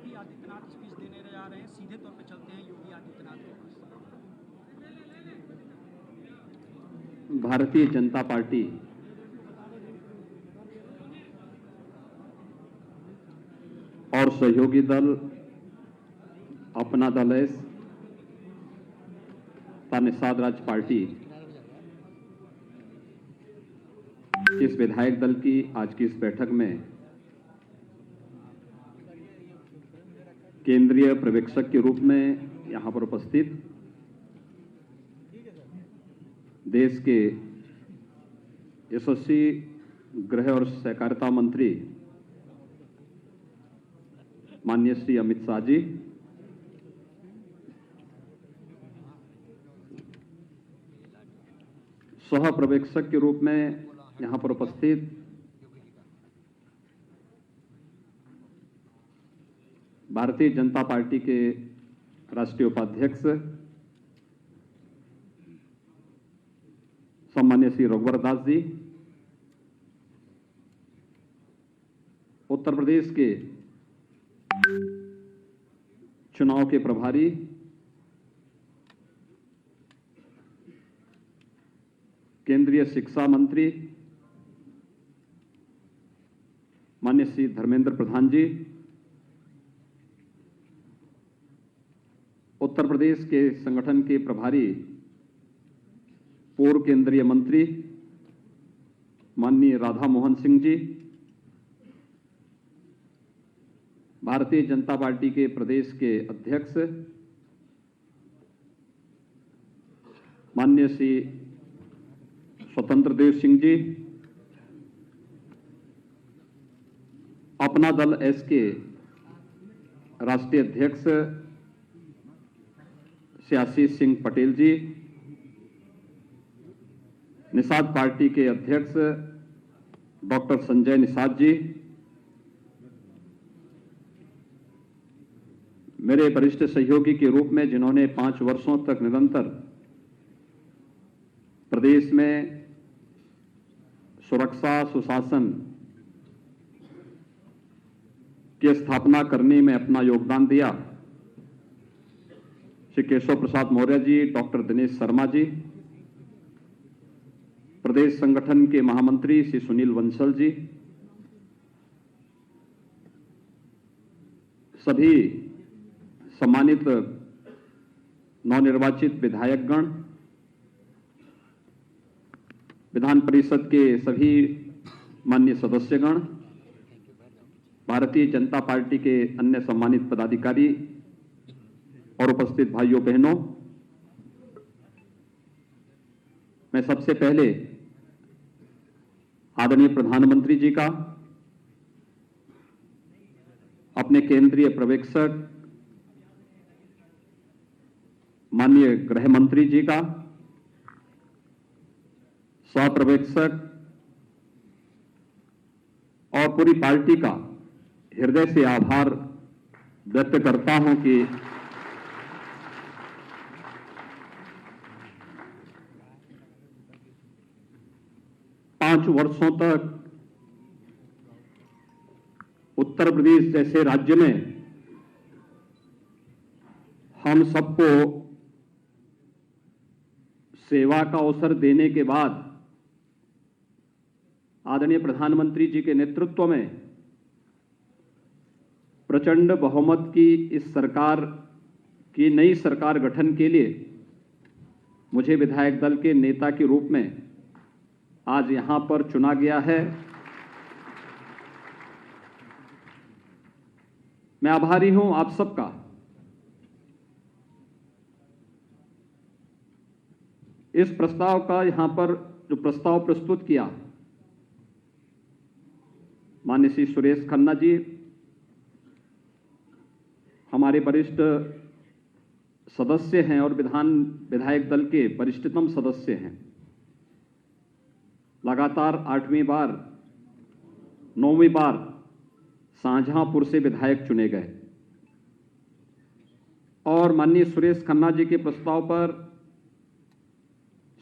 Yogi Adityanath speech देने जा रहे हैं, सीधे तौर पे चलते हैं योगी आदित्यनाथ के पास। भारतीय जनता पार्टी और सहयोगी दल अपना दल है निषाद राज पार्टी इस विधायक दल की आज की इस बैठक में केंद्रीय पर्यवेक्षक के रूप में यहां पर उपस्थित देश के यशस्वी गृह और सहकारिता मंत्री माननीय श्री अमित शाह जी, सह पर्यवेक्षक के रूप में यहां पर उपस्थित भारतीय जनता पार्टी के राष्ट्रीय उपाध्यक्ष सम्मान्य श्री रघुवर दास जी, उत्तर प्रदेश के चुनाव के प्रभारी केंद्रीय शिक्षा मंत्री माननीय श्री धर्मेंद्र प्रधान जी, उत्तर प्रदेश के संगठन के प्रभारी पूर्व केंद्रीय मंत्री माननीय राधा मोहन सिंह जी, भारतीय जनता पार्टी के प्रदेश के अध्यक्ष माननीय श्री स्वतंत्र देव सिंह जी, अपना दल एस के राष्ट्रीय अध्यक्ष श्री आशीष सिंह पटेल जी, निषाद पार्टी के अध्यक्ष डॉक्टर संजय निषाद जी, मेरे वरिष्ठ सहयोगी के रूप में जिन्होंने 5 वर्षों तक निरंतर प्रदेश में सुरक्षा सुशासन की स्थापना करने में अपना योगदान दिया, श्री केशव प्रसाद मौर्य जी, डॉक्टर दिनेश शर्मा जी, प्रदेश संगठन के महामंत्री श्री सुनील बंसल जी, सभी सम्मानित नवनिर्वाचित विधायकगण, विधान परिषद के सभी माननीय सदस्यगण, भारतीय जनता पार्टी के अन्य सम्मानित पदाधिकारी और उपस्थित भाइयों बहनों, मैं सबसे पहले आदरणीय प्रधानमंत्री जी का, अपने केंद्रीय पर्यवेक्षक माननीय गृह मंत्री जी का, सह पर्यवेक्षक और पूरी पार्टी का हृदय से आभार व्यक्त करता हूं कि पांच वर्षों तक उत्तर प्रदेश जैसे राज्य में हम सबको सेवा का अवसर देने के बाद आदरणीय प्रधानमंत्री जी के नेतृत्व में प्रचंड बहुमत की इस सरकार की नई सरकार गठन के लिए मुझे विधायक दल के नेता के रूप में आज यहां पर चुना गया है। मैं आभारी हूं आप सबका। इस प्रस्ताव का यहां पर जो प्रस्ताव प्रस्तुत किया माननीय श्री सुरेश खन्ना जी, हमारे वरिष्ठ सदस्य हैं और विधायक दल के वरिष्ठतम सदस्य हैं, लगातार 8वीं बार 9वीं बार शाहजहांपुर से विधायक चुने गए और माननीय सुरेश खन्ना जी के प्रस्ताव पर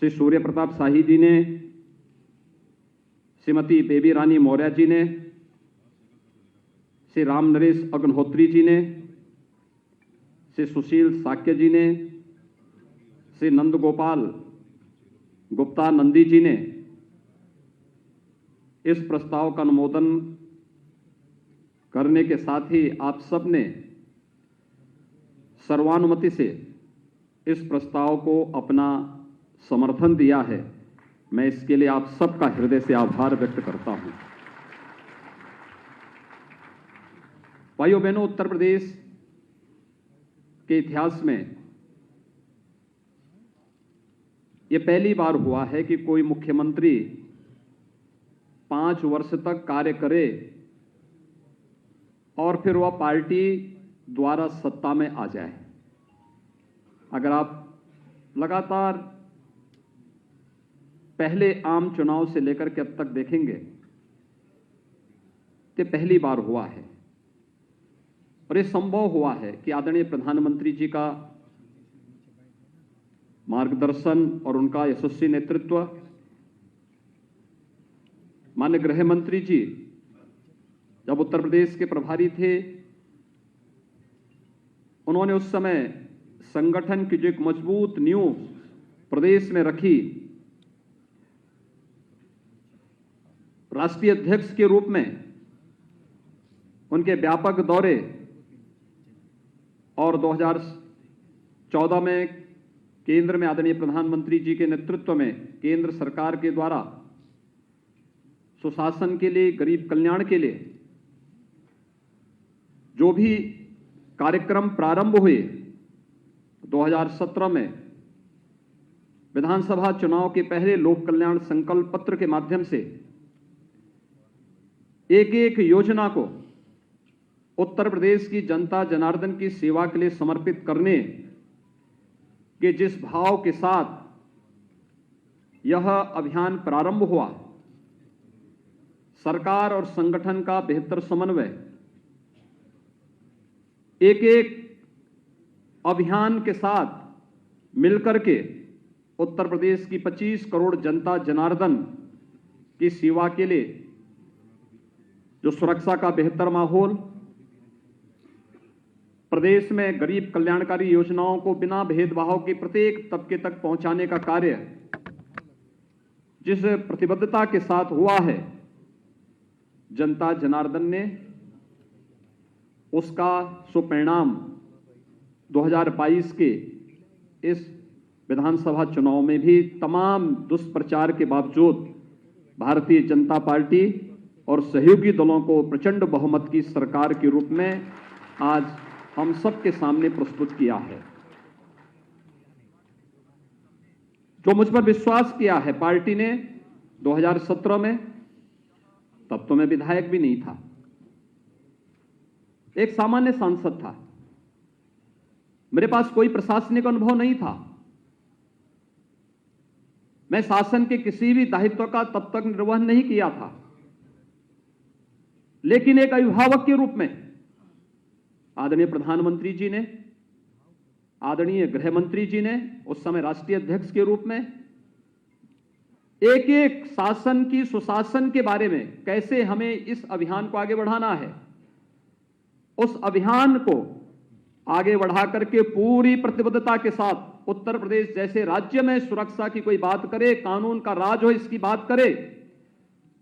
श्री सूर्य प्रताप शाही जी ने, श्रीमती बेबी रानी मौर्य जी ने, श्री राम नरेश अग्निहोत्री जी ने, श्री सुशील साक्य जी ने, श्री नंद गोपाल गुप्ता नंदी जी ने इस प्रस्ताव का अनुमोदन करने के साथ ही आप सब ने सर्वानुमति से इस प्रस्ताव को अपना समर्थन दिया है। मैं इसके लिए आप सबका हृदय से आभार व्यक्त करता हूं। भाइयों बहनों, उत्तर प्रदेश के इतिहास में यह पहली बार हुआ है कि कोई मुख्यमंत्री 5 वर्ष तक कार्य करे और फिर वह पार्टी द्वारा सत्ता में आ जाए। अगर आप लगातार पहले आम चुनाव से लेकर के अब तक देखेंगे तो पहली बार हुआ है और यह संभव हुआ है कि आदरणीय प्रधानमंत्री जी का मार्गदर्शन और उनका यशस्वी नेतृत्व, माननीय गृह मंत्री जी जब उत्तर प्रदेश के प्रभारी थे, उन्होंने उस समय संगठन की जो एक मजबूत नींव प्रदेश में रखी, राष्ट्रीय अध्यक्ष के रूप में उनके व्यापक दौरे और 2014 में केंद्र में आदरणीय प्रधानमंत्री जी के नेतृत्व में केंद्र सरकार के द्वारा सुशासन के लिए, गरीब कल्याण के लिए जो भी कार्यक्रम प्रारंभ हुए, 2017 में विधानसभा चुनाव के पहले लोक कल्याण संकल्प पत्र के माध्यम से एक एक योजना को उत्तर प्रदेश की जनता जनार्दन की सेवा के लिए समर्पित करने के जिस भाव के साथ यह अभियान प्रारंभ हुआ, सरकार और संगठन का बेहतर समन्वय, एक एक अभियान के साथ मिलकर के उत्तर प्रदेश की 25 करोड़ जनता जनार्दन की सेवा के लिए जो सुरक्षा का बेहतर माहौल, प्रदेश में गरीब कल्याणकारी योजनाओं को बिना भेदभाव के प्रत्येक तबके तक पहुंचाने का कार्य जिस प्रतिबद्धता के साथ हुआ है, जनता जनार्दन ने उसका सुपरिणाम 2022 के इस विधानसभा चुनाव में भी तमाम दुष्प्रचार के बावजूद भारतीय जनता पार्टी और सहयोगी दलों को प्रचंड बहुमत की सरकार के रूप में आज हम सबके सामने प्रस्तुत किया है। जो मुझ पर विश्वास किया है पार्टी ने 2017 में, तब तो मैं विधायक भी नहीं था, एक सामान्य सांसद था, मेरे पास कोई प्रशासनिक अनुभव नहीं था, मैं शासन के किसी भी दायित्व का तब तक निर्वहन नहीं किया था, लेकिन एक अभिभावक के रूप में आदरणीय प्रधानमंत्री जी ने, आदरणीय गृह मंत्री जी ने, उस समय राष्ट्रीय अध्यक्ष के रूप में एक एक शासन की सुशासन के बारे में कैसे हमें इस अभियान को आगे बढ़ाना है, उस अभियान को आगे बढ़ा करके पूरी प्रतिबद्धता के साथ उत्तर प्रदेश जैसे राज्य में सुरक्षा की कोई बात करे, कानून का राज हो इसकी बात करे,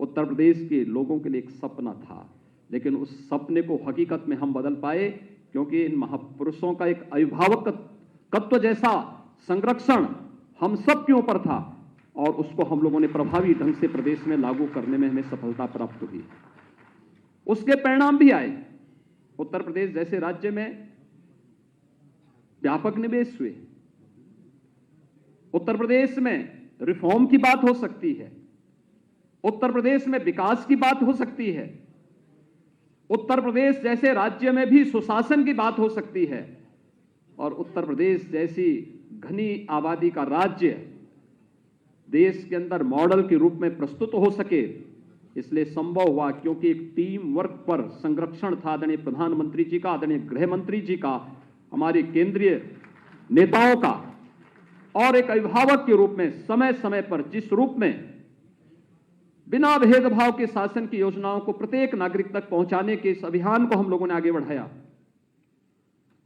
उत्तर प्रदेश के लोगों के लिए एक सपना था। लेकिन उस सपने को हकीकत में हम बदल पाए क्योंकि इन महापुरुषों का एक अभिभावकत्व जैसा संरक्षण हम सब के ऊपर था और उसको हम लोगों ने प्रभावी ढंग से प्रदेश में लागू करने में हमें सफलता प्राप्त हुई। उसके परिणाम भी आए। उत्तर प्रदेश जैसे राज्य में व्यापक निवेश हुए। उत्तर प्रदेश में रिफॉर्म की बात हो सकती है, उत्तर प्रदेश में विकास की बात हो सकती है, उत्तर प्रदेश जैसे राज्य में भी सुशासन की बात हो सकती है और उत्तर प्रदेश जैसी घनी आबादी का राज्य देश के अंदर मॉडल के रूप में प्रस्तुत हो सके, इसलिए संभव हुआ क्योंकि एक टीम वर्क पर संरक्षण था आदरणीय प्रधानमंत्री जी का, आदरणीय गृह मंत्री जी का, हमारे केंद्रीय नेताओं का, और एक अभिभावक के रूप में समय समय पर जिस रूप में बिना भेदभाव के शासन की योजनाओं को प्रत्येक नागरिक तक पहुंचाने के इस अभियान को हम लोगों ने आगे बढ़ाया,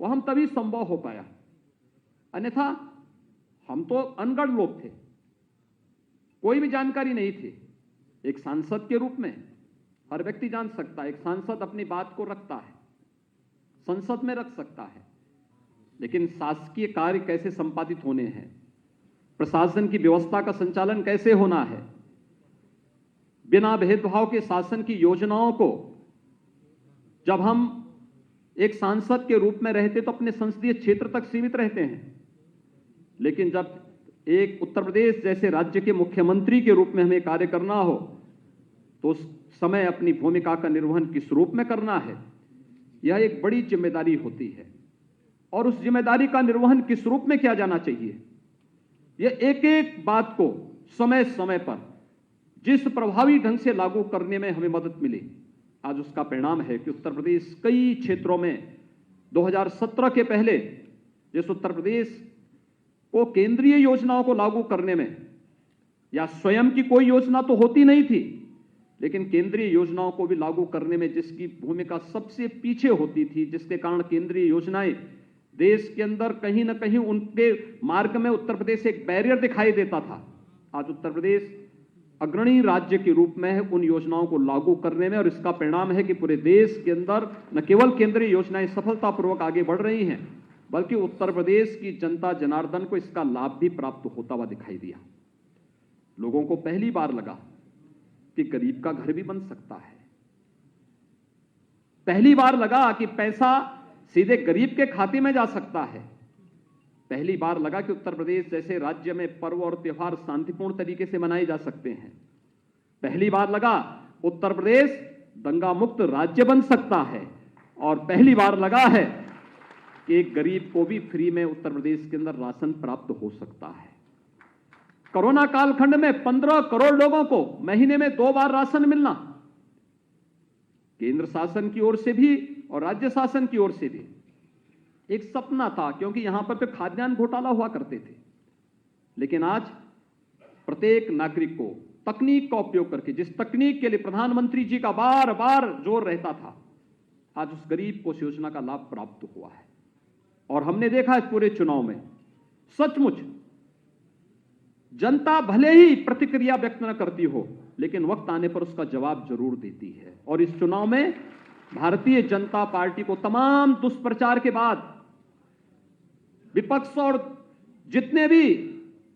वो हम तभी संभव हो पाया। अन्यथा हम तो अनगढ़ लोग थे, कोई भी जानकारी नहीं थी। एक सांसद के रूप में हर व्यक्ति जान सकता है, एक सांसद अपनी बात को रखता है, संसद में रख सकता है, लेकिन शासकीय कार्य कैसे संपादित होने हैं, प्रशासन की व्यवस्था का संचालन कैसे होना है, बिना भेदभाव के शासन की योजनाओं को जब हम एक सांसद के रूप में रहते तो अपने संसदीय क्षेत्र तक सीमित रहते हैं, लेकिन जब एक उत्तर प्रदेश जैसे राज्य के मुख्यमंत्री के रूप में हमें कार्य करना हो तो उस समय अपनी भूमिका का निर्वहन किस रूप में करना है, यह एक बड़ी जिम्मेदारी होती है। और उस जिम्मेदारी का निर्वहन किस रूप में किया जाना चाहिए, यह एक एक बात को समय समय पर जिस प्रभावी ढंग से लागू करने में हमें मदद मिली, आज उसका परिणाम है कि उत्तर प्रदेश कई क्षेत्रों में 2017 के पहले जिस उत्तर प्रदेश को केंद्रीय योजनाओं को लागू करने में या स्वयं की कोई योजना तो होती नहीं थी, लेकिन केंद्रीय योजनाओं को भी लागू करने में जिसकी भूमिका सबसे पीछे होती थी, जिसके कारण केंद्रीय योजनाएं देश के अंदर कहीं ना कहीं उनके मार्ग में उत्तर प्रदेश एक बैरियर दिखाई देता था, आज उत्तर प्रदेश अग्रणी राज्य के रूप में है उन योजनाओं को लागू करने में। और इसका परिणाम है कि पूरे देश के अंदर न केवल केंद्रीय योजनाएं सफलतापूर्वक आगे बढ़ रही हैं, बल्कि उत्तर प्रदेश की जनता जनार्दन को इसका लाभ भी प्राप्त होता हुआ दिखाई दिया। लोगों को पहली बार लगा कि गरीब का घर भी बन सकता है, पहली बार लगा कि पैसा सीधे गरीब के खाते में जा सकता है, पहली बार लगा कि उत्तर प्रदेश जैसे राज्य में पर्व और त्योहार शांतिपूर्ण तरीके से मनाए जा सकते हैं, पहली बार लगा उत्तर प्रदेश दंगा मुक्त राज्य बन सकता है, और पहली बार लगा है कि एक गरीब को भी फ्री में उत्तर प्रदेश के अंदर राशन प्राप्त हो सकता है। कोरोना कालखंड में 15 करोड़ लोगों को महीने में 2 बार राशन मिलना, केंद्र शासन की ओर से भी और राज्य शासन की ओर से भी एक सपना था, क्योंकि यहां पर तो खाद्यान्न घोटाला हुआ करते थे। लेकिन आज प्रत्येक नागरिक को तकनीक का उपयोग करके, जिस तकनीक के लिए प्रधानमंत्री जी का बार बार जोर रहता था, आज उस गरीब को इस योजना का लाभ प्राप्त हुआ है। और हमने देखा है पूरे चुनाव में सचमुच जनता भले ही प्रतिक्रिया व्यक्त न करती हो, लेकिन वक्त आने पर उसका जवाब जरूर देती है। और इस चुनाव में भारतीय जनता पार्टी को तमाम दुष्प्रचार के बाद विपक्ष और जितने भी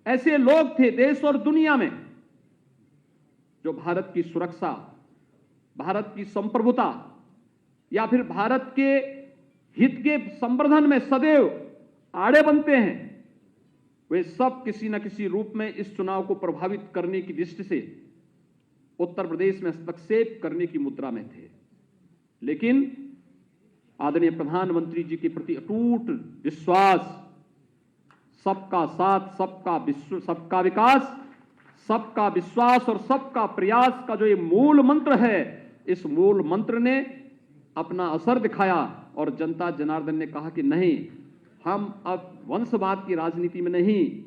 ऐसे लोग थे देश और दुनिया में जो भारत की सुरक्षा, भारत की संप्रभुता या फिर भारत के हित के संवर्धन में सदैव आड़े बनते हैं, वे सब किसी न किसी रूप में इस चुनाव को प्रभावित करने की दृष्टि से उत्तर प्रदेश में हस्तक्षेप करने की मुद्रा में थे। लेकिन आदरणीय प्रधानमंत्री जी के प्रति अटूट विश्वास, सबका साथ, सबका विकास, सबका विश्वास और सबका प्रयास का जो ये मूल मंत्र है, इस मूल मंत्र ने अपना असर दिखाया और जनता जनार्दन ने कहा कि नहीं, हम अब वंशवाद की राजनीति में नहीं,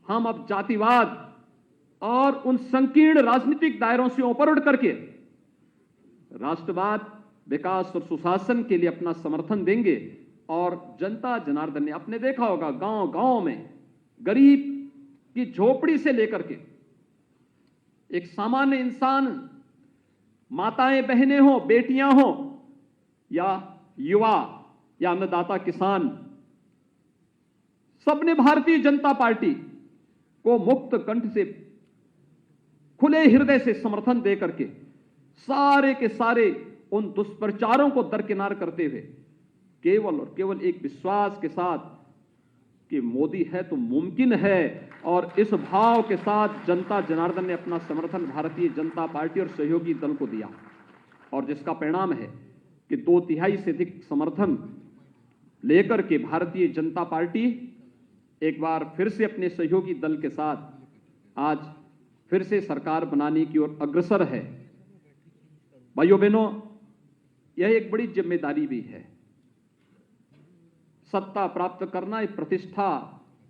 हम अब जातिवाद और उन संकीर्ण राजनीतिक दायरों से ऊपर उठ करके राष्ट्रवाद, विकास और सुशासन के लिए अपना समर्थन देंगे। और जनता जनार्दन ने आपने देखा होगा गांव गांव में गरीब की झोपड़ी से लेकर के एक सामान्य इंसान, माताएं बहनें हो, बेटियां हो या युवा या अन्नदाता किसान, सबने भारतीय जनता पार्टी को मुक्त कंठ से, खुले हृदय से समर्थन दे करके सारे के सारे उन दुष्प्रचारों को दरकिनार करते हुए केवल और केवल एक विश्वास के साथ कि मोदी है तो मुमकिन है, और इस भाव के साथ जनता जनार्दन ने अपना समर्थन भारतीय जनता पार्टी और सहयोगी दल को दिया। और जिसका परिणाम है कि 2/3 से अधिक समर्थन लेकर के भारतीय जनता पार्टी एक बार फिर से अपने सहयोगी दल के साथ आज फिर से सरकार बनाने की ओर अग्रसर है। भाइयों बहनों, यह एक बड़ी जिम्मेदारी भी है। सत्ता प्राप्त करना एक प्रतिष्ठा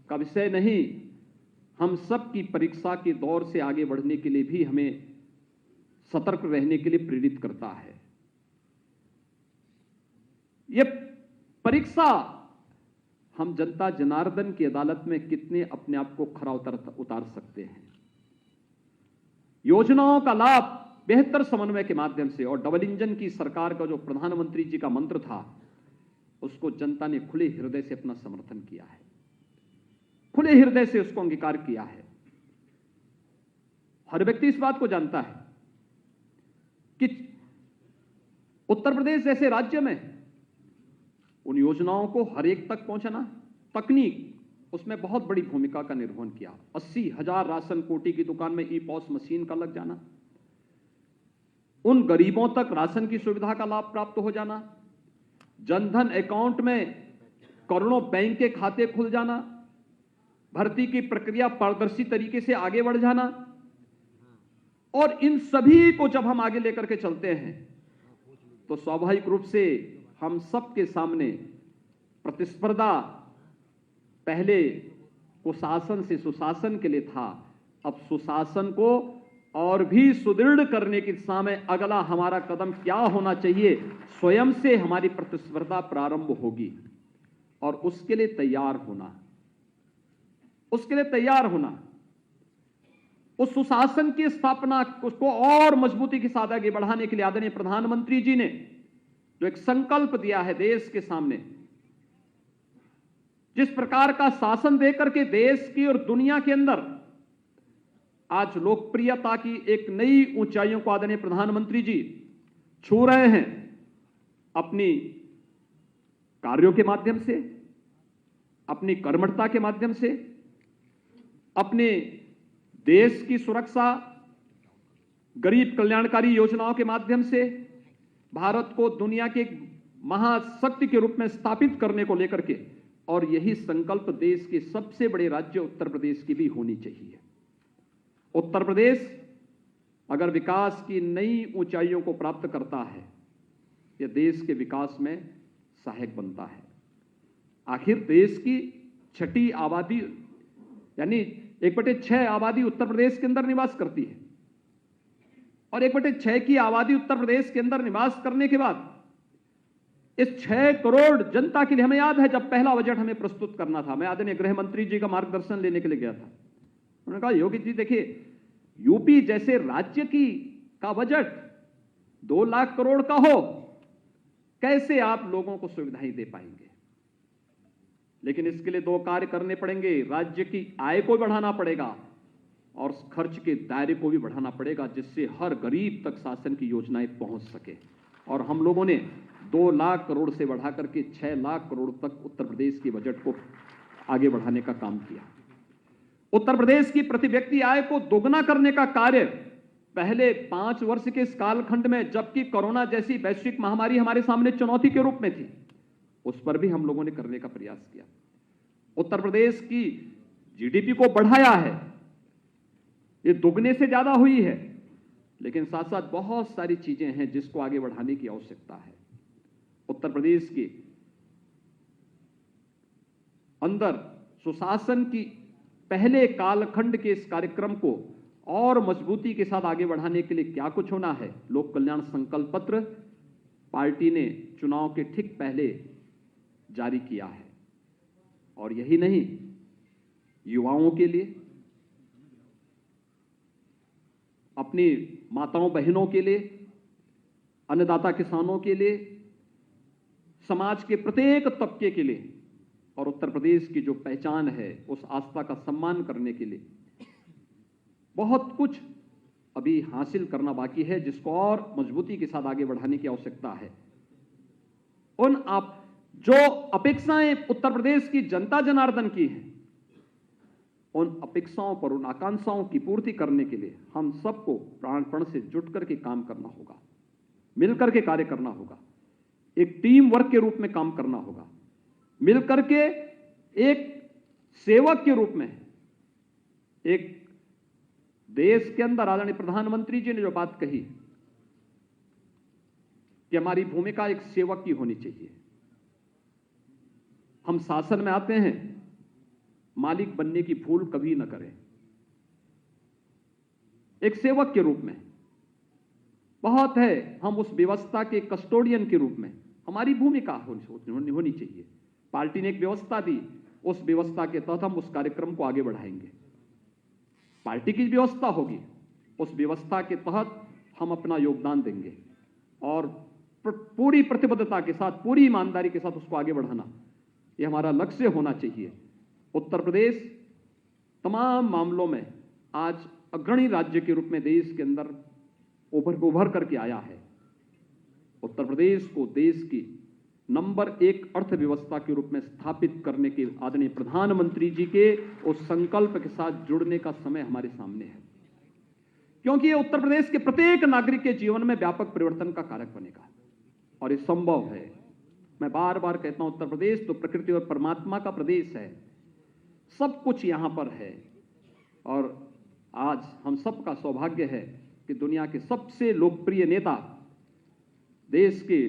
का विषय नहीं, हम सब की परीक्षा के दौर से आगे बढ़ने के लिए भी हमें सतर्क रहने के लिए प्रेरित करता है। यह परीक्षा हम जनता जनार्दन की अदालत में कितने अपने आप को खरा उतार सकते हैं। योजनाओं का लाभ बेहतर समन्वय के माध्यम से और डबल इंजन की सरकार का जो प्रधानमंत्री जी का मंत्र था, उसको जनता ने खुले हृदय से अपना समर्थन किया है, खुले हृदय से उसको अंगीकार किया है। हर व्यक्ति इस बात को जानता है कि उत्तर प्रदेश जैसे राज्य में उन योजनाओं को हर एक तक पहुंचाना, तकनीक उसमें बहुत बड़ी भूमिका का निर्वहन किया। 80,000 राशन कोटी की दुकान में ई-पॉस मशीन का लग जाना, उन गरीबों तक राशन की सुविधा का लाभ प्राप्त हो जाना, जनधन अकाउंट में करोड़ों बैंक के खाते खुल जाना, भर्ती की प्रक्रिया पारदर्शी तरीके से आगे बढ़ जाना, और इन सभी को जब हम आगे लेकर के चलते हैं तो स्वाभाविक रूप से हम सबके सामने प्रतिस्पर्धा पहले कुशासन से सुशासन के लिए था, अब सुशासन को और भी सुदृढ़ करने की दिशा में अगला हमारा कदम क्या होना चाहिए, स्वयं से हमारी प्रतिस्पर्धा प्रारंभ होगी। और उसके लिए तैयार होना, उसके लिए तैयार होना, उस सुशासन की स्थापना उसको और मजबूती के साथ आगे बढ़ाने के लिए आदरणीय प्रधानमंत्री जी ने जो एक संकल्प दिया है देश के सामने, जिस प्रकार का शासन देकर के देश की और दुनिया के अंदर आज लोकप्रियता की एक नई ऊंचाइयों को आदरणीय प्रधानमंत्री जी छू रहे हैं, अपनी कार्यों के माध्यम से, अपनी कर्मठता के माध्यम से, अपने देश की सुरक्षा, गरीब कल्याणकारी योजनाओं के माध्यम से भारत को दुनिया के महाशक्ति के रूप में स्थापित करने को लेकर के, और यही संकल्प देश के सबसे बड़े राज्य उत्तर प्रदेश की भी होनी चाहिए। उत्तर प्रदेश अगर विकास की नई ऊंचाइयों को प्राप्त करता है, यह देश के विकास में सहायक बनता है। आखिर देश की छठी आबादी यानी 1/6 आबादी उत्तर प्रदेश के अंदर निवास करती है, और 1/6 की आबादी उत्तर प्रदेश के अंदर निवास करने के बाद इस 6 करोड़ जनता के लिए, हमें याद है जब पहला बजट हमें प्रस्तुत करना था, मैं आदरणीय गृह मंत्री जी का मार्गदर्शन लेने के लिए गया था। उन्होंने कहा, योगी जी देखिए, यूपी जैसे राज्य का बजट 2 लाख करोड़ का हो, कैसे आप लोगों को सुविधाएं दे पाएंगे? लेकिन इसके लिए 2 कार्य करने पड़ेंगे, राज्य की आय को बढ़ाना पड़ेगा और खर्च के दायरे को भी बढ़ाना पड़ेगा, जिससे हर गरीब तक शासन की योजनाएं पहुंच सके। और हम लोगों ने 2 लाख करोड़ से बढ़ा करके 6 लाख करोड़ तक उत्तर प्रदेश के बजट को आगे बढ़ाने का काम किया। उत्तर प्रदेश की प्रति व्यक्ति आय को दोगुना करने का कार्य पहले 5 वर्ष के इस कालखंड में, जबकि कोरोना जैसी वैश्विक महामारी हमारे सामने चुनौती के रूप में थी, उस पर भी हम लोगों ने करने का प्रयास किया। उत्तर प्रदेश की जीडीपी को बढ़ाया है, ये दुगने से ज्यादा हुई है, लेकिन साथ साथ बहुत सारी चीजें हैं जिसको आगे बढ़ाने की आवश्यकता है। उत्तर प्रदेश के अंदर सुशासन की पहले कालखंड के इस कार्यक्रम को और मजबूती के साथ आगे बढ़ाने के लिए क्या कुछ होना है, लोक कल्याण संकल्प पत्र पार्टी ने चुनाव के ठीक पहले जारी किया है। और यही नहीं, युवाओं के लिए, अपनी माताओं बहनों के लिए, अन्नदाता किसानों के लिए, समाज के प्रत्येक तबके के लिए और उत्तर प्रदेश की जो पहचान है उस आस्था का सम्मान करने के लिए बहुत कुछ अभी हासिल करना बाकी है, जिसको और मजबूती के साथ आगे बढ़ाने की आवश्यकता है। उन आप जो अपेक्षाएं उत्तर प्रदेश की जनता जनार्दन की हैं, उन अपेक्षाओं पर, उन आकांक्षाओं की पूर्ति करने के लिए हम सबको प्राणपण से जुट करके काम करना होगा, मिलकर के कार्य करना होगा, एक टीम वर्क के रूप में काम करना होगा, मिलकर के एक सेवक के रूप में। एक देश के अंदर आदरणीय प्रधानमंत्री जी ने जो बात कही कि हमारी भूमिका एक सेवक की होनी चाहिए। हम शासन में आते हैं, मालिक बनने की भूल कभी न करें। एक सेवक के रूप में बहुत है, हम उस व्यवस्था के कस्टोडियन के रूप में हमारी भूमिका होनी चाहिए। पार्टी ने एक व्यवस्था दी, उस व्यवस्था के तहत हम उस कार्यक्रम को आगे बढ़ाएंगे। पार्टी की व्यवस्था होगी, उस व्यवस्था के तहत हम अपना योगदान देंगे और पूरी प्रतिबद्धता के साथ, पूरी ईमानदारी के साथ उसको आगे बढ़ाना, यह हमारा लक्ष्य होना चाहिए। उत्तर प्रदेश तमाम मामलों में आज अग्रणी राज्य के रूप में देश के अंदर उभर करके आया है। उत्तर प्रदेश को देश की नंबर 1 अर्थव्यवस्था के रूप में स्थापित करने के आदरणीय प्रधानमंत्री जी के उस संकल्प के साथ जुड़ने का समय हमारे सामने है, क्योंकि ये उत्तर प्रदेश के प्रत्येक नागरिक के जीवन में व्यापक परिवर्तन का कारक बनेगा और ये संभव है। मैं बार बार कहता हूं, उत्तर प्रदेश तो प्रकृति और परमात्मा का प्रदेश है, सब कुछ यहां पर है और आज हम सबका सौभाग्य है कि दुनिया के सबसे लोकप्रिय नेता, देश के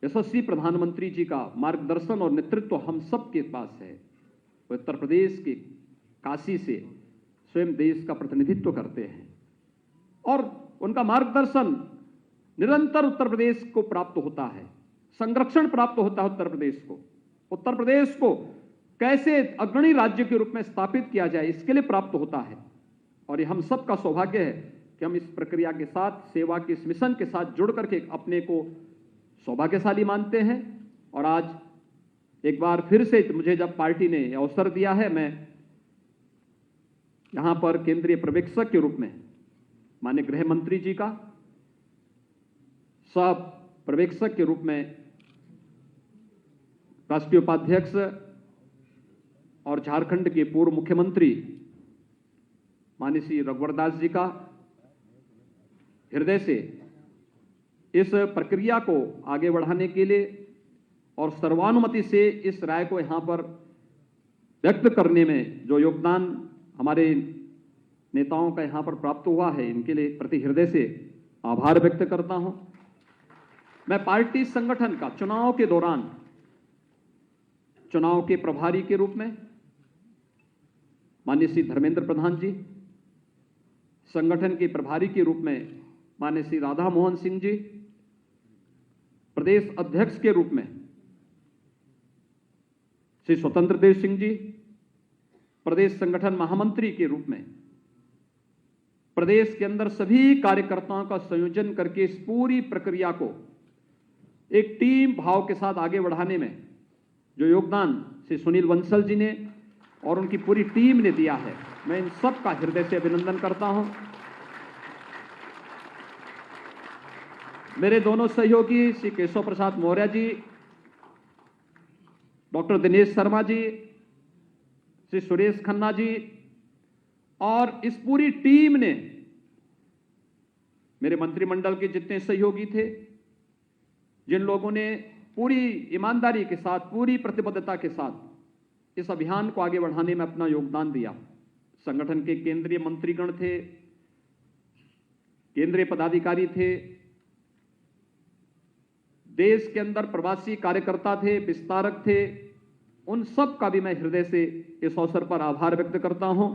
यशस्वी प्रधानमंत्री जी का मार्गदर्शन और नेतृत्व हम सबके पास है। वो उत्तर प्रदेश के काशी से स्वयं देश का प्रतिनिधित्व करते हैं और उनका मार्गदर्शन निरंतर उत्तर प्रदेश को प्राप्त होता है, संरक्षण प्राप्त होता है उत्तर प्रदेश को। उत्तर प्रदेश को कैसे अग्रणी राज्य के रूप में स्थापित किया जाए, इसके लिए प्राप्त होता है और ये हम सबका सौभाग्य है कि हम इस प्रक्रिया के साथ, सेवा के इस मिशन के साथ जुड़ करके अपने को सौभाग्यशाली मानते हैं। और आज एक बार फिर से मुझे जब पार्टी ने अवसर दिया है, मैं यहां पर केंद्रीय पर्यवेक्षक के रूप में माननीय गृह मंत्री जी का, सह पर्यवेक्षक के रूप में राष्ट्रीय उपाध्यक्ष और झारखंड के पूर्व मुख्यमंत्री माननीय श्री रघुवर दास जी का हृदय से इस प्रक्रिया को आगे बढ़ाने के लिए और सर्वानुमति से इस राय को यहां पर व्यक्त करने में जो योगदान हमारे नेताओं का यहां पर प्राप्त हुआ है, इनके लिए प्रति हृदय से आभार व्यक्त करता हूं। मैं पार्टी संगठन का चुनाव के दौरान चुनाव के प्रभारी के रूप में माननीय श्री धर्मेंद्र प्रधान जी, संगठन के प्रभारी के रूप में माननीय श्री राधा मोहन सिंह जी, प्रदेश अध्यक्ष के रूप में श्री स्वतंत्र देव सिंह जी, प्रदेश संगठन महामंत्री के रूप में प्रदेश के अंदर सभी कार्यकर्ताओं का संयोजन करके इस पूरी प्रक्रिया को एक टीम भाव के साथ आगे बढ़ाने में जो योगदान श्री सुनील बंसल जी ने और उनकी पूरी टीम ने दिया है, मैं इन सब का हृदय से अभिनंदन करता हूं। मेरे दोनों सहयोगी श्री केशव प्रसाद मौर्य जी, डॉक्टर दिनेश शर्मा जी, श्री सुरेश खन्ना जी और इस पूरी टीम ने, मेरे मंत्रिमंडल के जितने सहयोगी थे, जिन लोगों ने पूरी ईमानदारी के साथ, पूरी प्रतिबद्धता के साथ इस अभियान को आगे बढ़ाने में अपना योगदान दिया। संगठन के केंद्रीय मंत्रीगण थे, केंद्रीय पदाधिकारी थे, देश के अंदर प्रवासी कार्यकर्ता थे, विस्तारक थे, उन सब का भी मैं हृदय से इस अवसर पर आभार व्यक्त करता हूं।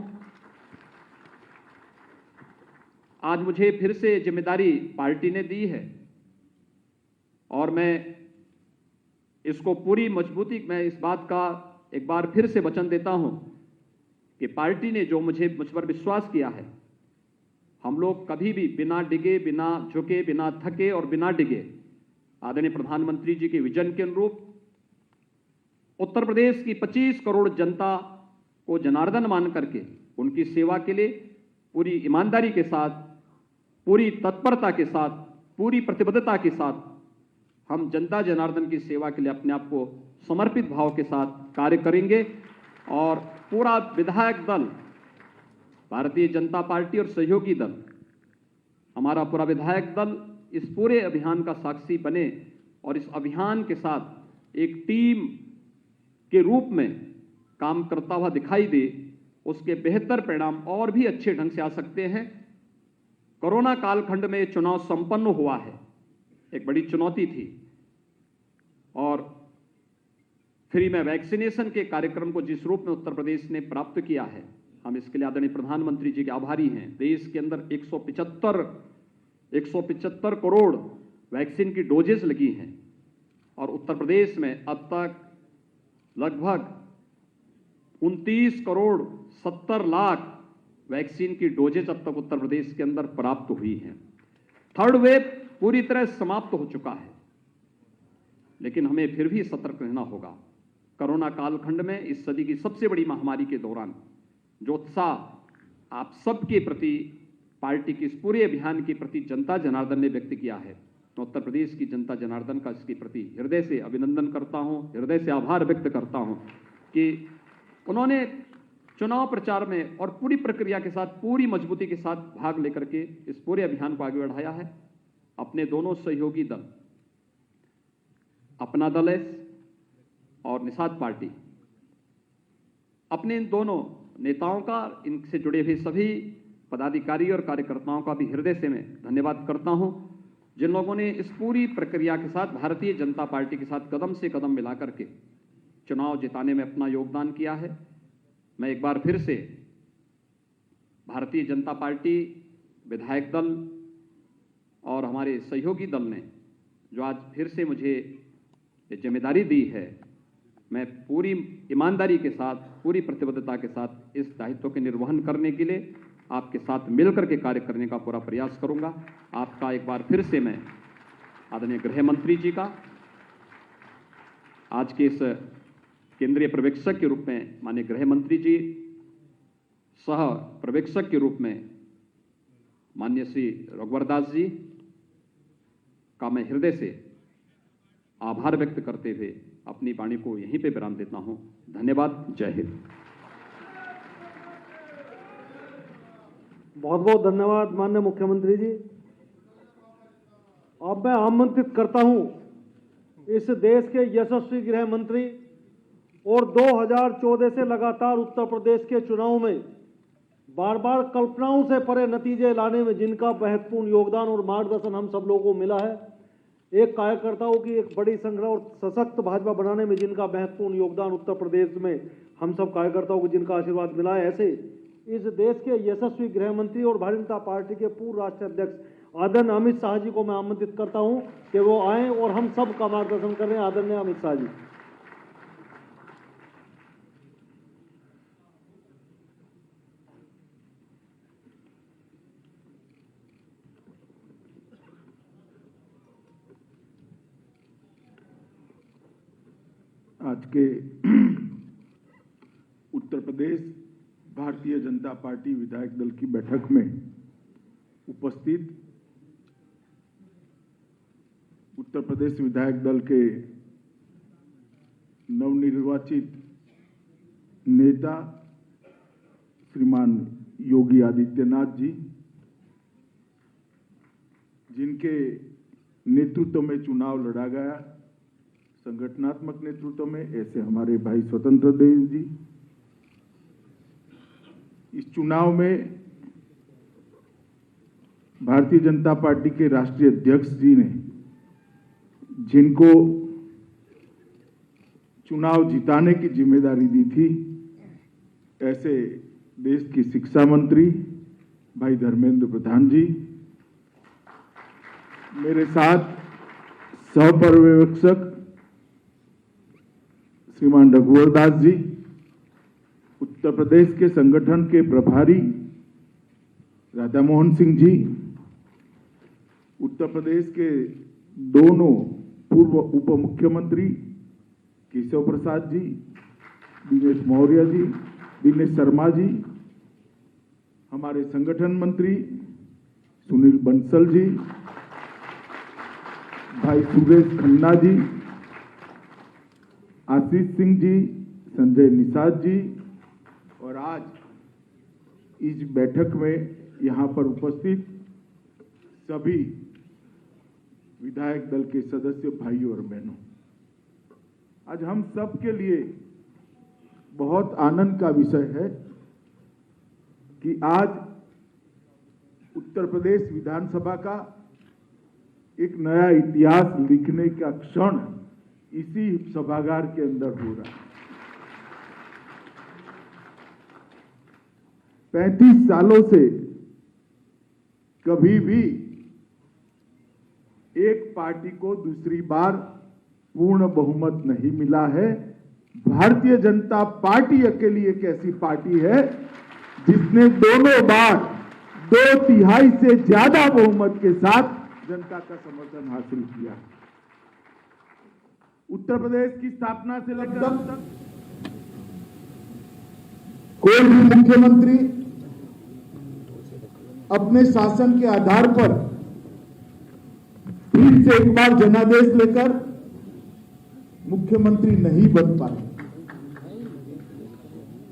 आज मुझे फिर से जिम्मेदारी पार्टी ने दी है और मैं इसको पूरी मजबूती, मैं इस बात का एक बार फिर से वचन देता हूं कि पार्टी ने जो मुझ पर विश्वास किया है, हम लोग कभी भी बिना डिगे, बिना झुके, बिना थके और बिना डिगे आदरणीय प्रधानमंत्री जी के विजन के अनुरूप उत्तर प्रदेश की 25 करोड़ जनता को जनार्दन मान करके उनकी सेवा के लिए पूरी ईमानदारी के साथ, पूरी तत्परता के साथ, पूरी प्रतिबद्धता के साथ हम जनता जनार्दन की सेवा के लिए अपने आप को समर्पित भाव के साथ कार्य करेंगे और पूरा विधायक दल, भारतीय जनता पार्टी और सहयोगी दल, हमारा पूरा विधायक दल इस पूरे अभियान का साक्षी बने और इस अभियान के साथ एक टीम के रूप में काम करता हुआ दिखाई दे। उसके बेहतर परिणाम और भी अच्छे ढंग से आ सकते हैं। कोरोना कालखंड में चुनाव संपन्न हुआ है, एक बड़ी चुनौती थी और फ्री में वैक्सीनेशन के कार्यक्रम को जिस रूप में उत्तर प्रदेश ने प्राप्त किया है, हम इसके लिए आदरणीय प्रधानमंत्री जी के आभारी हैं। देश के अंदर 175 175 करोड़ वैक्सीन की डोजेस लगी हैं और उत्तर प्रदेश में अब तक लगभग 29 करोड़ 70 लाख वैक्सीन की डोजेज अब तक उत्तर प्रदेश के अंदर प्राप्त हुई हैं। थर्ड वेव पूरी तरह समाप्त हो चुका है, लेकिन हमें फिर भी सतर्क रहना होगा। कोरोना कालखंड में इस सदी की सबसे बड़ी महामारी के दौरान जो उत्साह आप सबके प्रति, पार्टी के इस पूरे अभियान के प्रति जनता जनार्दन ने व्यक्त किया है, मैं उत्तर प्रदेश की जनता जनार्दन का इसके प्रति हृदय से अभिनंदन करता हूं, हृदय से आभार व्यक्त करता हूं कि उन्होंने चुनाव प्रचार में और पूरी प्रक्रिया के साथ, पूरी मजबूती के साथ भाग लेकर के इस पूरे अभियान को आगे बढ़ाया है। अपने दोनों सहयोगी दल, अपना दल है और निषाद पार्टी, अपने इन दोनों नेताओं का, इनसे जुड़े हुए सभी पदाधिकारी और कार्यकर्ताओं का भी हृदय से मैं धन्यवाद करता हूं, जिन लोगों ने इस पूरी प्रक्रिया के साथ भारतीय जनता पार्टी के साथ कदम से कदम मिलाकर के चुनाव जिताने में अपना योगदान किया है। मैं एक बार फिर से भारतीय जनता पार्टी, विधायक दल और हमारे सहयोगी दल ने जो आज फिर से मुझे ये जिम्मेदारी दी है, मैं पूरी ईमानदारी के साथ, पूरी प्रतिबद्धता के साथ इस दायित्व के निर्वहन करने के लिए आपके साथ मिलकर के कार्य करने का पूरा प्रयास करूंगा। आपका एक बार फिर से मैं आदरणीय गृह मंत्री जी का, आज के इस केंद्रीय पर्यवेक्षक के रूप में माननीय गृह मंत्री जी, सह पर्यवेक्षक के रूप में माननीय श्री रघुवर दास जी का मैं हृदय से आभार व्यक्त करते हुए अपनी वाणी को यहीं पे विराम देता हूं। धन्यवाद। जय हिंद। बहुत बहुत धन्यवाद माननीय मुख्यमंत्री जी। अब मैं आमंत्रित करता हूं इस देश के यशस्वी गृह मंत्री और 2014 से लगातार उत्तर प्रदेश के चुनाव में बार बार कल्पनाओं से परे नतीजे लाने में जिनका महत्वपूर्ण योगदान और मार्गदर्शन हम सब लोगों को मिला है, एक कार्यकर्ताओं की एक बड़ी संख्या और सशक्त भाजपा बनाने में जिनका महत्वपूर्ण योगदान उत्तर प्रदेश में हम सब कार्यकर्ताओं को जिनका आशीर्वाद मिला है, ऐसे इस देश के यशस्वी गृह मंत्री और भारतीय जनता पार्टी के पूर्व राष्ट्रीय अध्यक्ष आदरणीय अमित शाह जी को मैं आमंत्रित करता हूं कि वो आए और हम सब का मार्गदर्शन करें। आदरणीय अमित शाह जी। आज के उत्तर प्रदेश भारतीय जनता पार्टी विधायक दल की बैठक में उपस्थित उत्तर प्रदेश विधायक दल के नवनिर्वाचित नेता श्रीमान योगी आदित्यनाथ जी, जिनके नेतृत्व में चुनाव लड़ा गया, संगठनात्मक नेतृत्व में, ऐसे हमारे भाई स्वतंत्र देव जी, इस चुनाव में भारतीय जनता पार्टी के राष्ट्रीय अध्यक्ष जी ने जिनको चुनाव जिताने की जिम्मेदारी दी थी, ऐसे देश की शिक्षा मंत्री भाई धर्मेंद्र प्रधान जी, मेरे साथ सह पर्यवेक्षक श्रीमान रघुवर दास जी, उत्तर प्रदेश के संगठन के प्रभारी राधा मोहन सिंह जी, उत्तर प्रदेश के दोनों पूर्व उप मुख्यमंत्री केशव प्रसाद जी, दिनेश मौर्य जी, दिनेश शर्मा जी, हमारे संगठन मंत्री सुनील बंसल जी, भाई सुरेश खन्ना जी, आशीष सिंह जी, संजय निषाद जी, और आज इस बैठक में यहां पर उपस्थित सभी विधायक दल के सदस्य भाइयों और बहनों, आज हम सब के लिए बहुत आनंद का विषय है कि आज उत्तर प्रदेश विधानसभा का एक नया इतिहास लिखने का क्षण इसी सभागार के अंदर हो रहा है। 35 सालों से कभी भी एक पार्टी को दूसरी बार पूर्ण बहुमत नहीं मिला है। भारतीय जनता पार्टी अकेली एक ऐसी पार्टी है जिसने दोनों बार 2/3 से ज्यादा बहुमत के साथ जनता का समर्थन हासिल किया। उत्तर प्रदेश की स्थापना से लेकर अब तक कोई भी मुख्यमंत्री अपने शासन के आधार पर फिर से एक बार जनादेश लेकर मुख्यमंत्री नहीं बन पाए।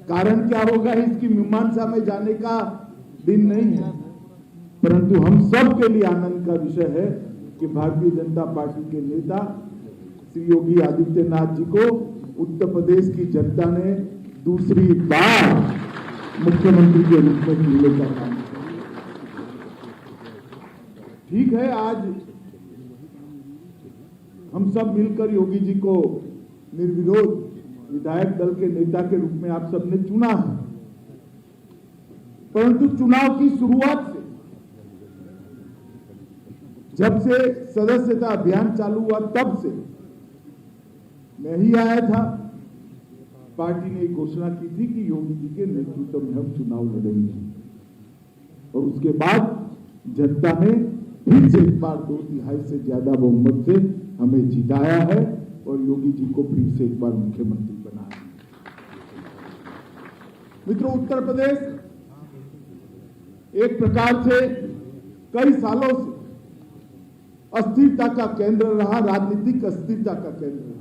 कारण क्या होगा इसकी मीमांसा में जाने का दिन नहीं है, परंतु हम सब के लिए आनंद का विषय है कि भारतीय जनता पार्टी के नेता श्री योगी आदित्यनाथ जी को उत्तर प्रदेश की जनता ने दूसरी बार मुख्यमंत्री के रूप में चुनने का काम किया। ठीक है, आज हम सब मिलकर योगी जी को निर्विरोध विधायक दल के नेता के रूप में आप सबने चुना है, परंतु चुनाव की शुरुआत से जब से सदस्यता अभियान चालू हुआ तब से मैं ही आया था। पार्टी ने घोषणा की थी कि योगी जी के नेतृत्व में हम चुनाव लड़ेंगे और उसके बाद जनता ने फिर से एक बार 2/3 से ज्यादा बहुमत से हमें जिताया है और योगी जी को फिर से एक बार मुख्यमंत्री बनाया। मित्रों, उत्तर प्रदेश एक प्रकार से कई सालों से अस्थिरता का केंद्र रहा, राजनीतिक अस्थिरता का केंद्र रहा।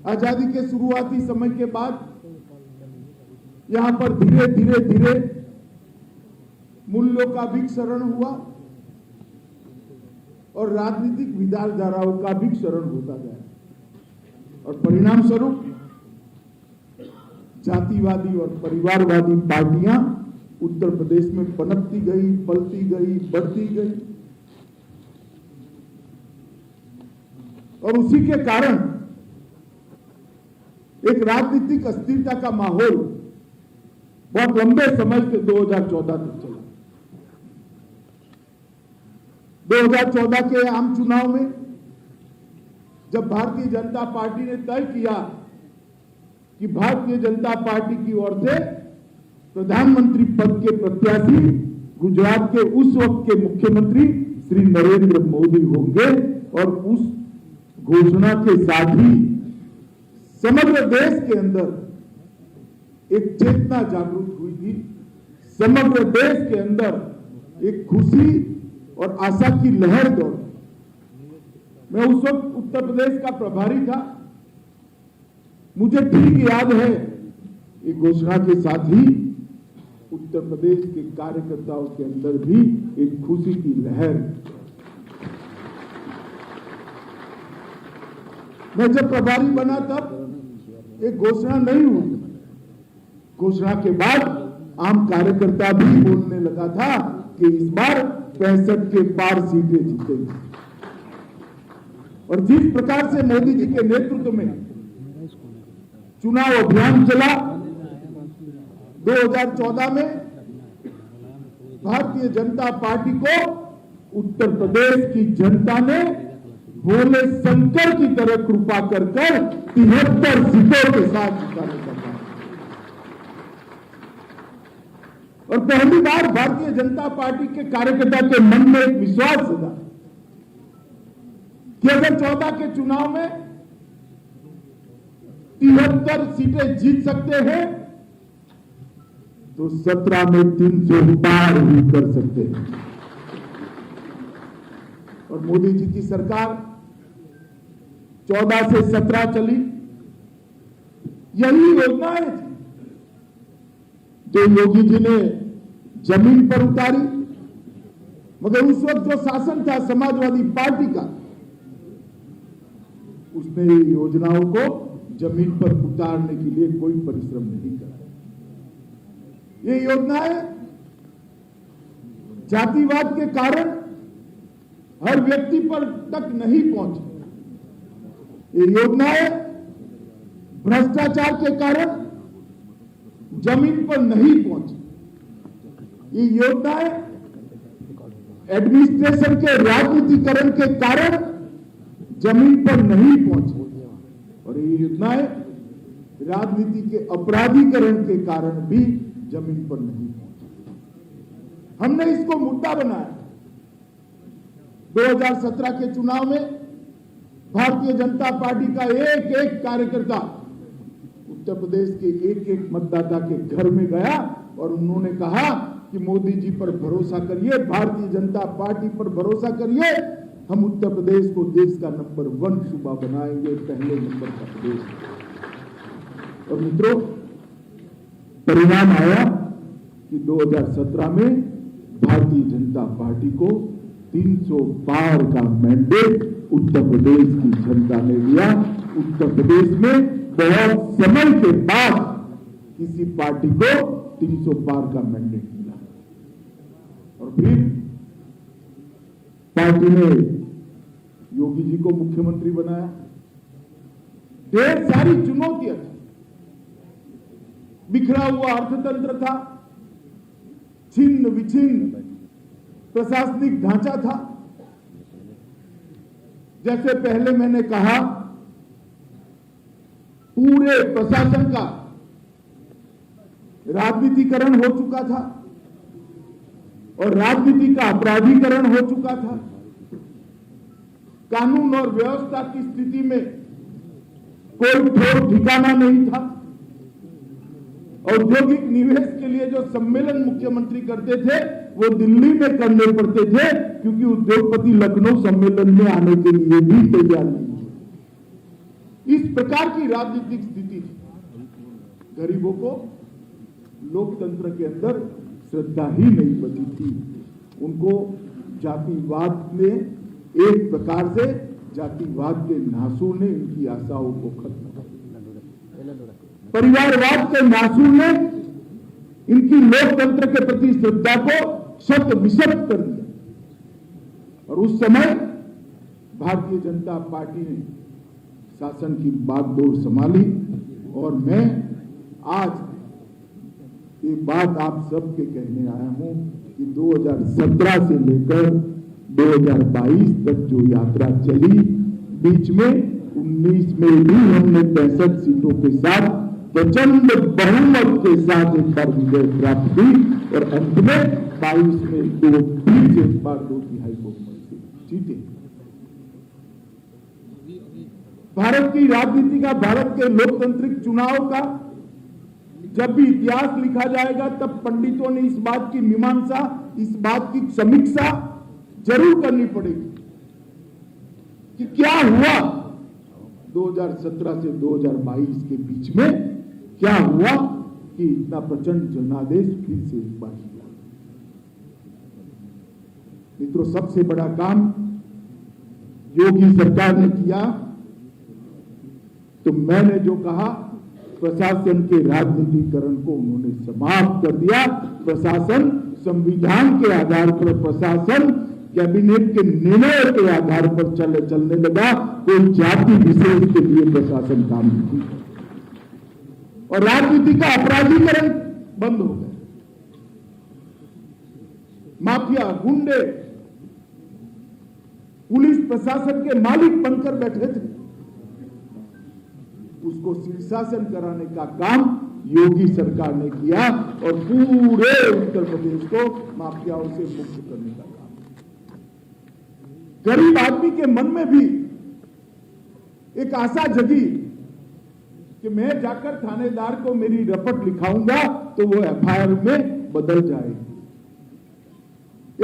आजादी के शुरुआती समय के बाद यहां पर धीरे धीरे मूल्यों का भी क्षरण हुआ और राजनीतिक विचारधाराओं का भी क्षरण होता गया और परिणाम स्वरूप जातिवादी और परिवारवादी पार्टियां उत्तर प्रदेश में पनपती गई, पलती गई, बढ़ती गई और उसी के कारण एक राजनीतिक अस्थिरता का माहौल बहुत लंबे समय से 2014 तक चला। 2014 के आम चुनाव में जब भारतीय जनता पार्टी ने तय किया कि भारतीय जनता पार्टी की ओर से प्रधानमंत्री पद के प्रत्याशी गुजरात के उस वक्त के मुख्यमंत्री श्री नरेंद्र मोदी होंगे और उस घोषणा के साथ ही समग्र देश के अंदर एक चेतना जागृत हुई थी। समग्र देश के अंदर एक खुशी और आशा की लहर दौड़। मैं उस वक्त उत्तर प्रदेश का प्रभारी था। मुझे ठीक याद है ये घोषणा के साथ ही उत्तर प्रदेश के कार्यकर्ताओं के अंदर भी एक खुशी की लहर। मैं जब प्रभारी बना तब एक घोषणा नहीं हुई। घोषणा के बाद आम कार्यकर्ता भी बोलने लगा था कि इस बार 65 के पार सीटें जीतेंगे और जिस प्रकार से मोदी जी के नेतृत्व में चुनाव अभियान चला 2014 में भारतीय जनता पार्टी को उत्तर प्रदेश की जनता ने भोले शंकर की तरह कृपा कर 73 सीटों के साथ जिताने का काम। और पहली बार भारतीय जनता पार्टी के कार्यकर्ता के मन में एक विश्वास जगा कि अगर 14 के चुनाव में 73 सीटें जीत सकते हैं तो 17 में 300 पार भी कर सकते हैं। और मोदी जी की सरकार 14 से 17 चली। यही योजनाएं थी जो योगी जी ने जमीन पर उतारी, मगर उस वक्त जो शासन था समाजवादी पार्टी का, उसने योजनाओं को जमीन पर उतारने के लिए कोई परिश्रम नहीं करा। ये योजनाएं जातिवाद के कारण हर व्यक्ति पर तक नहीं पहुंची। ये योजनाएं भ्रष्टाचार के कारण जमीन पर नहीं पहुंची। ये योजनाएं एडमिनिस्ट्रेशन के राजनीतिकरण के कारण जमीन पर नहीं पहुंची और ये योजनाएं राजनीति के अपराधीकरण के कारण भी जमीन पर नहीं पहुंची। हमने इसको मुद्दा बनाया। 2017 के चुनाव में भारतीय जनता पार्टी का एक एक कार्यकर्ता उत्तर प्रदेश के एक एक मतदाता के घर में गया और उन्होंने कहा कि मोदी जी पर भरोसा करिए, भारतीय जनता पार्टी पर भरोसा करिए, हम उत्तर प्रदेश को देश का नंबर 1 सूबा बनाएंगे, पहले नंबर का प्रदेश। और मित्रों, परिणाम आया कि 2017 में भारतीय जनता पार्टी को 300 पार का मैंडेट उत्तर प्रदेश की जनता ने दिया। उत्तर प्रदेश में बहुत समय के बाद किसी पार्टी को 300 पार का मैंडेट मिला और फिर पार्टी ने योगी जी को मुख्यमंत्री बनाया। ढेर सारी चुनौतियां थी, बिखरा हुआ अर्थतंत्र था, छिन्न विछिन्न प्रशासनिक ढांचा था। जैसे पहले मैंने कहा, पूरे प्रशासन का राजनीतिकरण हो चुका था और राजनीति का अपराधीकरण हो चुका था। कानून और व्यवस्था की स्थिति में कोई ठोर ठिकाना नहीं था। औद्योगिक निवेश के लिए जो सम्मेलन मुख्यमंत्री करते थे वो दिल्ली में करने पड़ते थे, क्योंकि उद्योगपति लखनऊ सम्मेलन में आने के लिए भी तैयार नहीं थे। इस प्रकार की राजनीतिक स्थिति थी। गरीबों को लोकतंत्र के अंदर श्रद्धा ही नहीं बची थी। उनको जातिवाद ने एक प्रकार से जातिवाद के नासूर ने इनकी आशाओं को खत्म कर दिया। परिवारवाद के नासूर ने इनकी लोकतंत्र के प्रति श्रद्धा को शत विशत कर दिया। और उस समय भारतीय जनता पार्टी ने शासन की बागडोर संभाली और मैं आज ये बात आप सबके कहने आया हूं कि 2017 से लेकर 2022 तक जो यात्रा चली, बीच में 19 में भी हमने 63 सीटों के साथ प्रचंड बहुमत के साथ एक बार विजय प्राप्त की और अंत में 22 में फिर से एक बार 2/3 बहुमत से जीते। भारत की राजनीति का, भारत के लोकतांत्रिक चुनाव का जब भी इतिहास लिखा जाएगा तब पंडितों ने इस बात की मीमांसा, इस बात की समीक्षा जरूर करनी पड़ेगी कि क्या हुआ 2017 से 2022 के बीच में, क्या हुआ कि इतना प्रचंड जनादेश फिर से एक बार हुआ। मित्रों, सबसे बड़ा काम योगी सरकार ने किया तो मैंने जो कहा, प्रशासन के राजनीतिकरण को उन्होंने समाप्त कर दिया। प्रशासन संविधान के आधार पर, प्रशासन कैबिनेट के निर्णय के आधार पर चलने लगा। कोई जाति विशेष के लिए प्रशासन काम नहीं किया और राजनीति का अपराधीकरण बंद हो गया। माफिया, गुंडे पुलिस प्रशासन के मालिक बनकर बैठे थे, उसको शीर्षासन कराने का काम योगी सरकार ने किया और पूरे उत्तर प्रदेश को माफियाओं से मुक्त करने का काम। गरीब आदमी के मन में भी एक आशा जगी कि मैं जाकर थानेदार को मेरी रपट लिखाऊंगा तो वो एफआईआर में बदल जाएगी।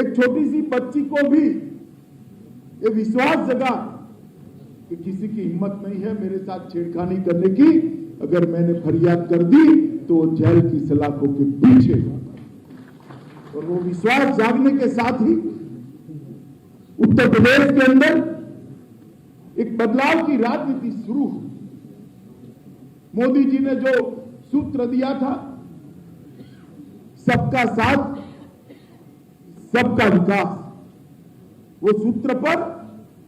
एक छोटी सी बच्ची को भी ये विश्वास जगा कि किसी की हिम्मत नहीं है मेरे साथ छेड़खानी करने की, अगर मैंने फरियाद कर दी तो जेल की सलाखों के पीछे। और वो विश्वास जागने के साथ ही उत्तर प्रदेश के अंदर एक बदलाव की राजनीति शुरू हुई। मोदी जी ने जो सूत्र दिया था, सबका साथ सबका विकास, वो सूत्र पर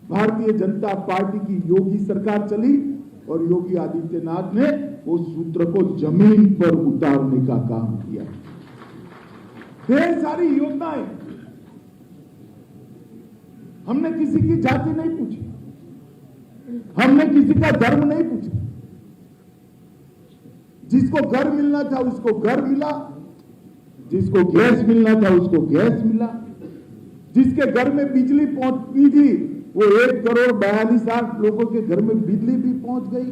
भारतीय जनता पार्टी की योगी सरकार चली और योगी आदित्यनाथ ने उस सूत्र को जमीन पर उतारने का काम किया। ढेर सारी योजनाएं हमने किसी की जाति नहीं पूछी, हमने किसी का धर्म नहीं पूछा। जिसको घर मिलना था उसको घर मिला, जिसको गैस मिलना था उसको गैस मिला, जिसके घर में बिजली पहुंचती थी वो 1,42,00,000 लोगों के घर में बिजली भी पहुंच गई।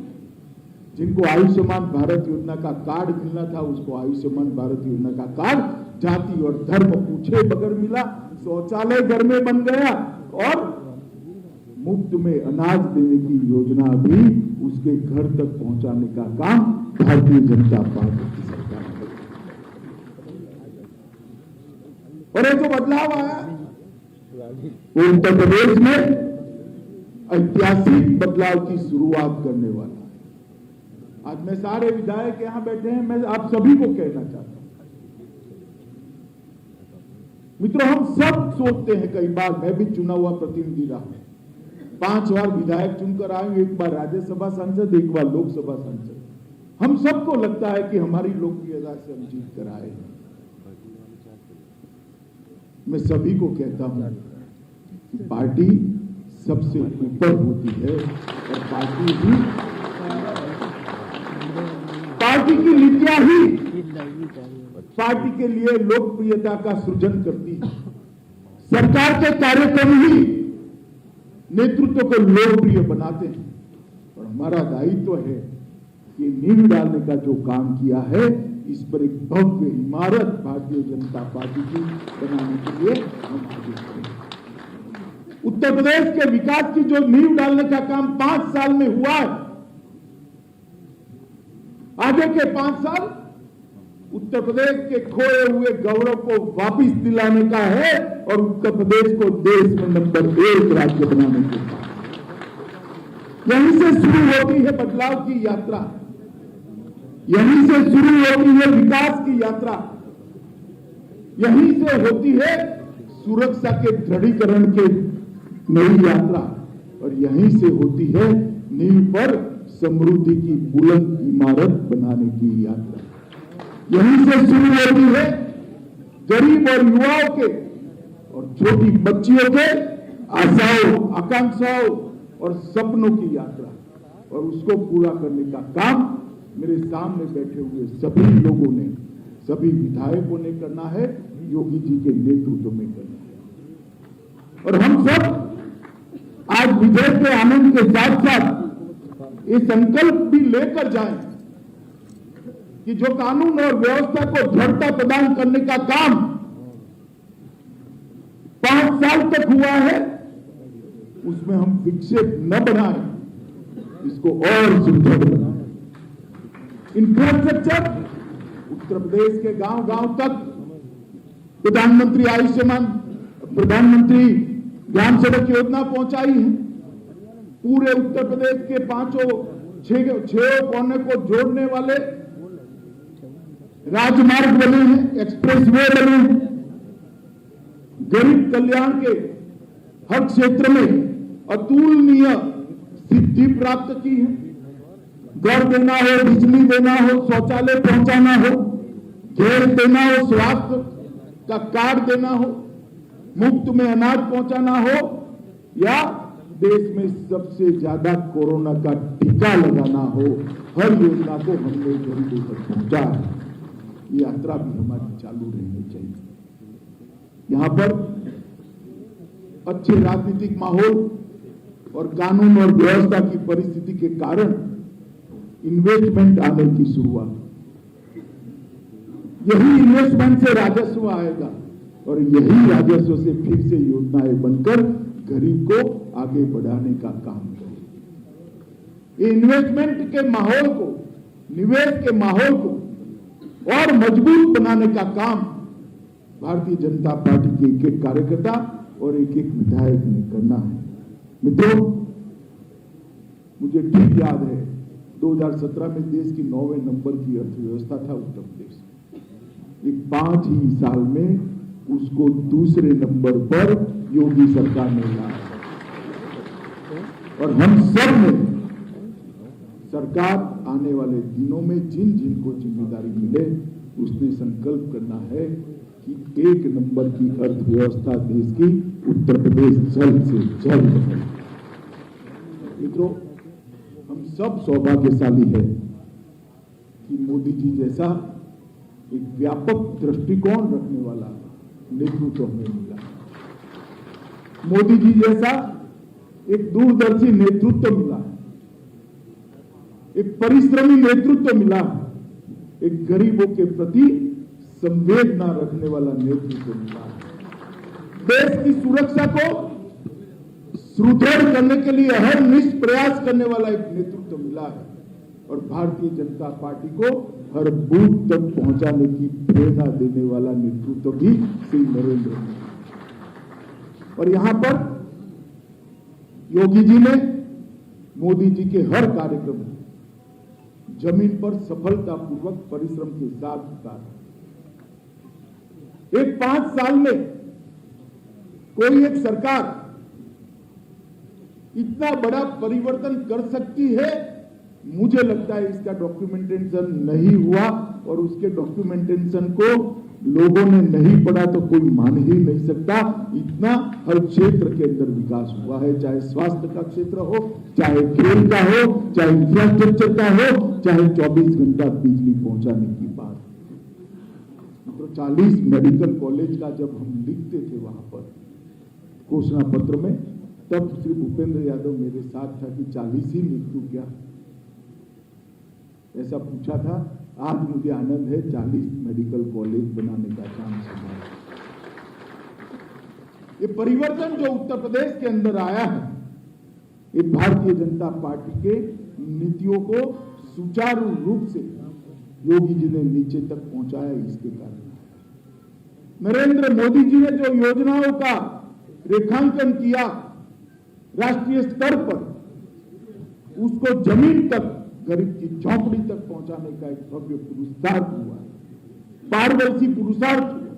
जिनको आयुष्मान भारत योजना का कार्ड मिलना था उसको आयुष्मान भारत योजना का कार्ड जाति और धर्म पूछे बगैर मिला। शौचालय घर में बन गया और मुफ्त में अनाज देने की योजना भी उसके घर तक पहुंचाने का काम भारतीय जनता पार्टी की सरकार ने। और ये जो बदलाव आया वो उत्तर प्रदेश में ऐतिहासिक बदलाव की शुरुआत करने वाला है। आज मैं सारे विधायक यहां बैठे हैं, मैं आप सभी को कहना चाहता हूं मित्रों, हम सब सोचते हैं, कई बार मैं भी चुना हुआ प्रतिनिधि रहा हूं, 5 बार विधायक चुनकर आए, 1 बार राज्यसभा सांसद, 1 बार लोकसभा सांसद। हम सबको लगता है कि हमारी लोकप्रियता से हम जीत कर आए हैं। मैं सभी को कहता हूं कि पार्टी सबसे ऊपर होती है और पार्टी की नीतियां ही पार्टी के लिए लोकप्रियता का सृजन करती है। सरकार के कार्यक्रम ही नेतृत्व को लोकप्रिय बनाते हैं और हमारा दायित्व है कि नींव डालने का जो काम किया है इस पर एक भव्य इमारत भारतीय जनता पार्टी की बनाने के लिए हम आगे बढ़ेंगे। उत्तर प्रदेश के विकास की जो नींव डालने का काम 5 साल में हुआ है, आगे के 5 साल उत्तर प्रदेश के खोए हुए गौरव को वापस दिलाने का है और उत्तर प्रदेश को देश में नंबर 1 राज्य बनाने के काम। यहीं से शुरू होती है बदलाव की यात्रा, यहीं से शुरू होती है विकास की यात्रा, यहीं से होती है सुरक्षा के दृढ़ीकरण के नई यात्रा और यहीं से होती है नींव पर समृद्धि की बुलंद इमारत बनाने की यात्रा। यहीं से शुरू होती है गरीब और युवाओं के और छोटी बच्चियों के आशाओं, आकांक्षाओं और सपनों की यात्रा और उसको पूरा करने का काम मेरे सामने बैठे हुए सभी लोगों ने, सभी विधायकों ने करना है, योगी जी के नेतृत्व में करना है। और हम सब आज विजय के आनंद के साथ साथ ये संकल्प भी लेकर जाएं कि जो कानून और व्यवस्था को दृढ़ता प्रदान करने का काम 5 साल तक हुआ है उसमें हम विक्षेप न बनाएं, इसको और सुदृढ़ बनाएं। इंफ्रास्ट्रक्चर उत्तर प्रदेश के गांव-गांव तक प्रधानमंत्री आयुष्मान, प्रधानमंत्री ग्राम सड़क योजना पहुंचाई है। पूरे उत्तर प्रदेश के 6 कोने को जोड़ने वाले राजमार्ग बने हैं, एक्सप्रेसवे बने हैं। गरीब कल्याण के हर क्षेत्र में अतुलनीय सिद्धि प्राप्त की है। घर देना हो, बिजली देना हो, शौचालय पहुंचाना हो, गैस देना हो, स्वास्थ्य का कार्ड देना हो, मुफ्त में अनाज पहुंचाना हो या देश में सबसे ज्यादा कोरोना का टीका लगाना हो, हर योजना को हमने गरीबों तक पहुंचा है। ये यात्रा भी हमारी चालू रहनी चाहिए। यहां पर अच्छे राजनीतिक माहौल और कानून और व्यवस्था की परिस्थिति के कारण इन्वेस्टमेंट आने की शुरुआत, यही इन्वेस्टमेंट से राजस्व आएगा और यही राजस्व से फिर से योजनाएं बनकर गरीब को आगे बढ़ाने का काम करें। इन्वेस्टमेंट के माहौल को, निवेश के माहौल को और मजबूत बनाने का काम भारतीय जनता पार्टी के एक-एक कार्यकर्ता और एक-एक विधायक ने करना है। मित्रों, मुझे ठीक याद है 2017 में देश की 9वें नंबर की अर्थव्यवस्था था उत्तर प्रदेश। एक 5 ही साल में उसको दूसरे नंबर पर योगी सरकार ने लाया और हम सब ने सरकार आने वाले दिनों में जिन जिन को जिम्मेदारी मिले उसने संकल्प करना है कि 1 नंबर की अर्थव्यवस्था देश की उत्तर प्रदेश जल्द से जल्द बने। मित्रों, हम सब सौभाग्यशाली है कि मोदी जी जैसा एक व्यापक दृष्टिकोण रखने वाला नेतृत्व हमें मिला। मोदी जी जैसा एक दूरदर्शी नेतृत्व मिला, एक परिश्रमी नेतृत्व मिला, एक गरीबों के प्रति संवेदना रखने वाला नेतृत्व मिला। देश की सुरक्षा को सुदृढ़ करने के लिए अहर्निश प्रयास करने वाला एक नेतृत्व मिला है और भारतीय जनता पार्टी को हर बूथ तक पहुंचाने की प्रेरणा देने वाला नेतृत्व भी श्री नरेंद्र मोदी। और यहां पर योगी जी ने मोदी जी के हर कार्यक्रम जमीन पर सफलतापूर्वक परिश्रम के साथ उतारा। एक 5 साल में कोई एक सरकार इतना बड़ा परिवर्तन कर सकती है, मुझे लगता है इसका डॉक्यूमेंटेशन नहीं हुआ और उसके डॉक्यूमेंटेशन को लोगों ने नहीं पढ़ा तो कोई मान ही नहीं सकता। इतना हर क्षेत्र के अंदर विकास हुआ है, चाहे स्वास्थ्य का क्षेत्र हो, चाहे खेल का हो, चाहे इंफ्रास्ट्रक्चर का हो, चाहे 24 घंटा बिजली पहुंचाने की बात। तो 40 मेडिकल कॉलेज का जब हम लिखते थे वहां पर घोषणा पत्र में, तब श्री भूपेंद्र यादव मेरे साथ था कि 40 ही लिख दूं क्या, ऐसा पूछा था। आज मुझे आनंद है 40 मेडिकल कॉलेज बनाने का काम संभाला। ये परिवर्तन जो उत्तर प्रदेश के अंदर आया है, ये भारतीय जनता पार्टी के नीतियों को सुचारू रूप से योगी जी ने नीचे तक पहुंचाया, इसके कारण। नरेंद्र मोदी जी ने जो योजनाओं का रेखांकन किया राष्ट्रीय स्तर पर, उसको जमीन तक, गरीब की झोंपड़ी तक पहुंचाने का एक भव्य पुरुषार्थ हुआ, पारदर्शी पुरुषार्थ हुआ।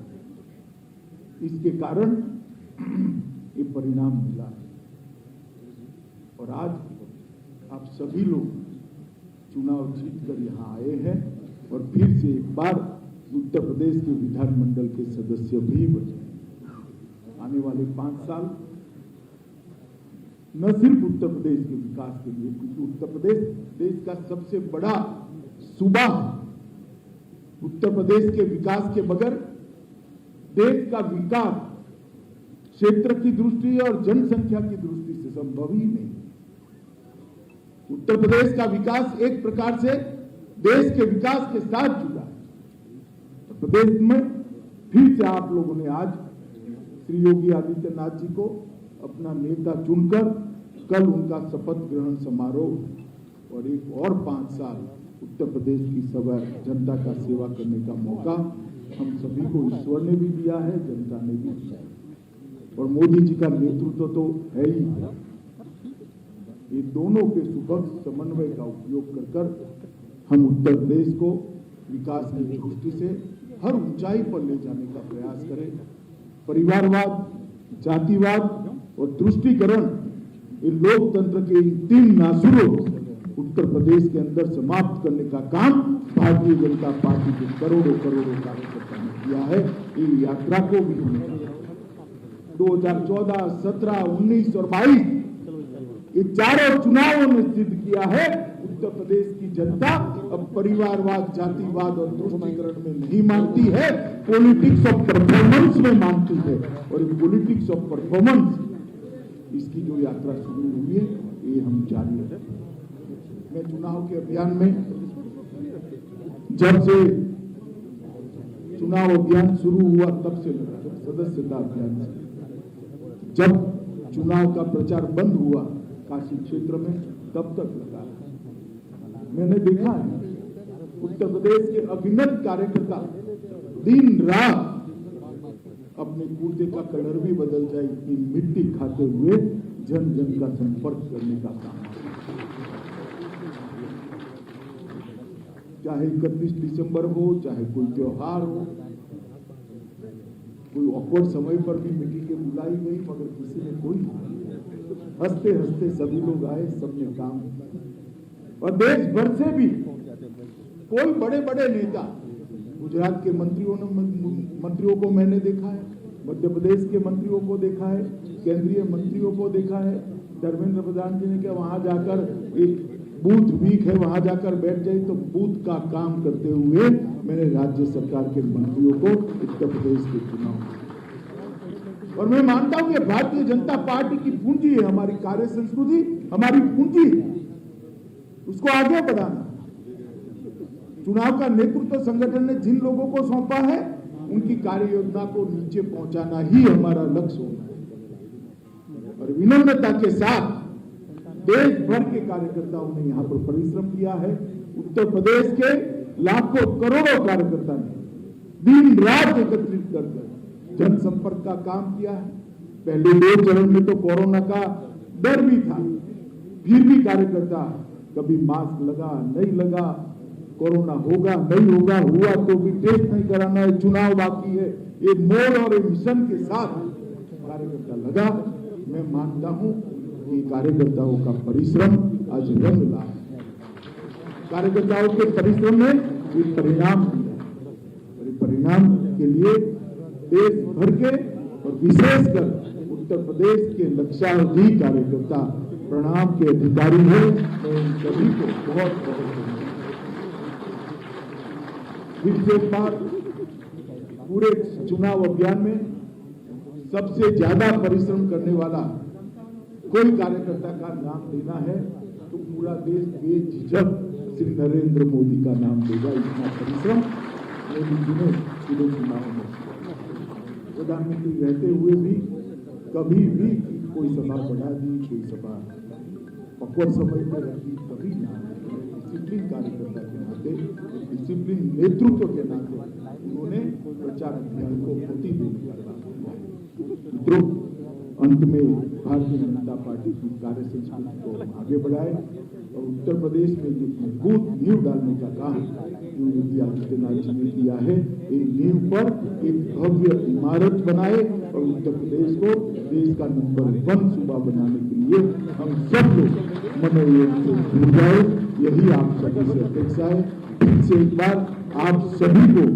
इसके कारण ये परिणाम मिला और आज आप सभी लोग चुनाव जीतकर यहां आए हैं और फिर से एक बार उत्तर प्रदेश के विधानमंडल के सदस्य भी बने। आने वाले 5 साल न सिर्फ उत्तर प्रदेश के विकास के लिए, क्योंकि उत्तर प्रदेश देश का सबसे बड़ा सूबा है। उत्तर प्रदेश के विकास के बगैर देश का विकास क्षेत्र की दृष्टि और जनसंख्या की दृष्टि से संभव ही नहीं। उत्तर प्रदेश का विकास एक प्रकार से देश के विकास के साथ जुड़ा है। प्रदेश में फिर से आप लोगों ने आज श्री योगी आदित्यनाथ जी को अपना नेता चुनकर कल उनका शपथ ग्रहण समारोह और एक और 5 साल उत्तर प्रदेश की जनता का सेवा करने का मौका हम सभी को ईश्वर ने भी दिया है, जनता ने भी दिया है। और मोदी जी का नेतृत्व तो है ही। ये दोनों के सुभग समन्वय का उपयोग कर हम उत्तर प्रदेश को विकास की दृष्टि से हर ऊंचाई पर ले जाने का प्रयास करें। परिवारवाद, जातिवाद और तुष्टीकरण, ये लोकतंत्र के इन 3 नासुरों उत्तर प्रदेश के अंदर समाप्त करने का काम भारतीय जनता पार्टी के करोड़ों कार्यकर्ताओं ने किया है। ये यात्रा को भी 2014, 17, 19 और 22 ये चारों चुनावों ने सिद्ध किया है उत्तर प्रदेश की जनता अब परिवारवाद, जातिवाद और तुष्टीकरण में नहीं मानती है, पॉलिटिक्स ऑफ परफॉर्मेंस में मानती है। और ये पॉलिटिक्स ऑफ परफॉर्मेंस, इसकी जो यात्रा शुरू हुई है, ये हम जारी रखेंगे। मैं चुनाव के अभियान में, जब से चुनाव अभियान शुरू हुआ तब से लगा, सदस्यता अभियान से, जब चुनाव का प्रचार बंद हुआ काशी क्षेत्र में, तब तक लगा। मैंने देखा है उत्तर प्रदेश के अभिनव कार्यकर्ता दिन रात अपने कुर्ते का कलर भी बदल जाए इतनी मिट्टी खाते हुए जन जन का संपर्क करने का काम, चाहे 31 दिसंबर हो, चाहे कोई त्योहार हो, कोई ऑकवर्ड समय पर भी मीटिंग बुलाई गई, मगर किसी ने कोई हंसते हंसते सभी लोग आए, सबने काम। और देश भर से भी कोई बड़े बड़े नेता, गुजरात के मंत्रियों को मैंने देखा है, मध्य प्रदेश के मंत्रियों को देखा है, केंद्रीय मंत्रियों को देखा है। धर्मेंद्र प्रधान जी ने कहा वहां जाकर एक बूथ वीक है, वहां जाकर बैठ जाए, तो बूथ का काम करते हुए मैंने राज्य सरकार के मंत्रियों को उत्तर प्रदेश के चुनाव। और मैं मानता हूं कि भारतीय जनता पार्टी की पूंजी है, हमारी कार्य संस्कृति हमारी पूंजी है, उसको आगे बढ़ाना। चुनाव का नेतृत्व संगठन ने जिन लोगों को सौंपा है, उनकी कार्य योजना को नीचे पहुंचाना ही हमारा लक्ष्य होना है। और विनम्रता के साथ देश भर के कार्यकर्ताओं ने यहां पर परिश्रम किया है। उत्तर प्रदेश के लाखों करोड़ों कार्यकर्ता ने दिन रात एकत्रित कर जनसंपर्क का काम किया है। पहले 2 चरण में तो कोरोना का डर भी था, फिर भी कार्यकर्ता कभी मास्क लगा नहीं लगा, कोरोना होगा नहीं होगा, हुआ तो भी टेस्ट नहीं कराना है, चुनाव बाकी है, ये मोड़ और मिशन के साथ कार्यकर्ता लगा। मैं मानता हूं कि कार्यकर्ताओं का परिश्रम आज रंग ला है। कार्यकर्ताओं के परिश्रम में ये परिणाम दिया। परिणाम के लिए देश भर के और विशेषकर उत्तर प्रदेश के लक्षावधि कार्यकर्ता प्रणाम के अधिकारी हैं। मैं उन सभी को बहुत बहुत फिर से एक बार पूरे चुनाव अभियान में सबसे ज्यादा परिश्रम करने वाला कोई कार्यकर्ता का नाम देना है तो पूरा देश बेझिझक श्री नरेंद्र मोदी का नाम देगा। इतना परिश्रम मोदी जी ने पूरे चुनाव में प्रधानमंत्री रहते हुए भी कभी भी कोई सभा बढ़ा दी, कोई सभा पक्वत समय पर रखी, कभी ना। डिसिप्लिन कार्यकर्ता के नाते, डिसिप्लिन नेतृत्व के नाते उन्होंने प्रचार अभियान को गति देने का काम किया। मित्रों, अंत में भारतीय जनता पार्टी की कार्य संस्कृति को आगे बढ़ाए और उत्तर प्रदेश में जो मजबूत नींव डालने का काम जो योगी आदित्यनाथ जी ने किया है, इन नींव पर एक भव्य इमारत बनाए और उत्तर प्रदेश को देश का नंबर 1 सूबा बनाने के लिए हम सब लोग मनोयोग से जुड़ जाए, यही आप सभी से अपेक्षा है। फिर से एक बार आप सभी को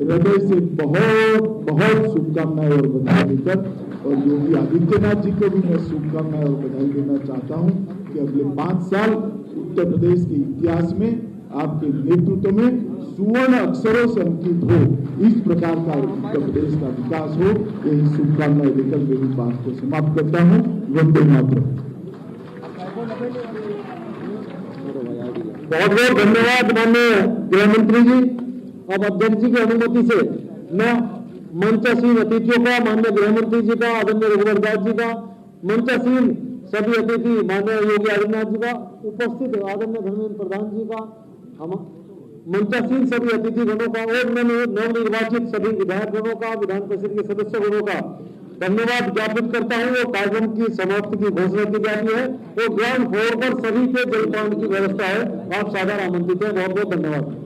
हृदय से बहुत बहुत शुभकामनाएं और बधाई देकर, और योगी आदित्यनाथ जी को भी मैं शुभकामनाएं और बधाई देना चाहता हूं कि अगले 5 साल उत्तर प्रदेश के इतिहास में आपके नेतृत्व में सुवर्ण अक्षरों से अंकित हो, इस प्रकार का उत्तर प्रदेश का विकास हो, यही शुभकामनाएं देकर मेरी बात को समाप्त करता हूं। वंदे मातरम। बहुत बहुत धन्यवाद माननीय गृह मंत्री जी। अब अध्यक्ष जी की अनुमति से मैं मंचासीन अतिथियों का, माननीय गृह मंत्री जी का, आदरणीय रघुवर दास जी का, मंचासीन सभी अतिथि माननीय योगी आदित्यनाथ जी का, उपस्थित आदरणीय धर्मेंद्र प्रधान जी का, हम मंचासीन सभी अतिथि गणों का और नवनिर्वाचित सभी विधायक गणों का, विधान परिषद के सदस्य गणों का धन्यवाद ज्ञापित करता हूं। और कार्यक्रम की समाप्ति की घोषणा की जाती है और ग्राउंड फ्लोर पर सभी के जलपान की व्यवस्था है। आप सादर आमंत्रित हैं। बहुत बहुत धन्यवाद।